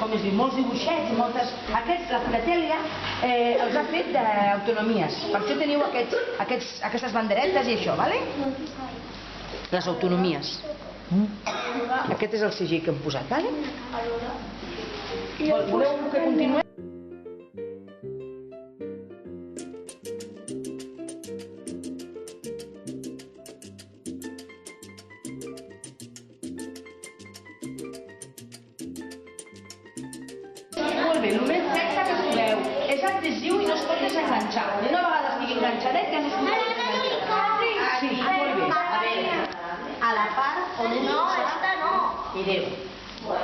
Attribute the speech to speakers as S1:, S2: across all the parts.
S1: com es diu, molts dibuixets, aquests, la filatèlia els ha fet d'autonomies, per això teniu aquestes banderetes i això, vale? Les autonomies. Aquest és el segell que hem posat, vale? Voleu que continuem? Molt bé, el més sexe que sabeu és adhesiu i no es pot desenganxar. Una vegada estigui enganxadet ja no es pot desenganxar. Sí, molt bé. A veure, a la part on no, aquesta no. Mireu,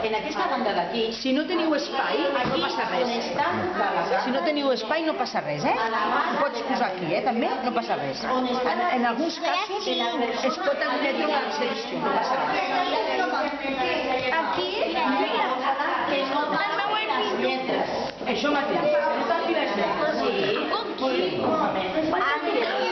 S1: en aquesta banda d'aquí, si no teniu espai, no passa res. Si no teniu espai, no passa res, eh? Ho pots posar aquí, també, no passa res. En alguns casos es pot admetre una excepció, no passa res. Aquí, això mateix, no t'enfiles bé. Sí, molt bé.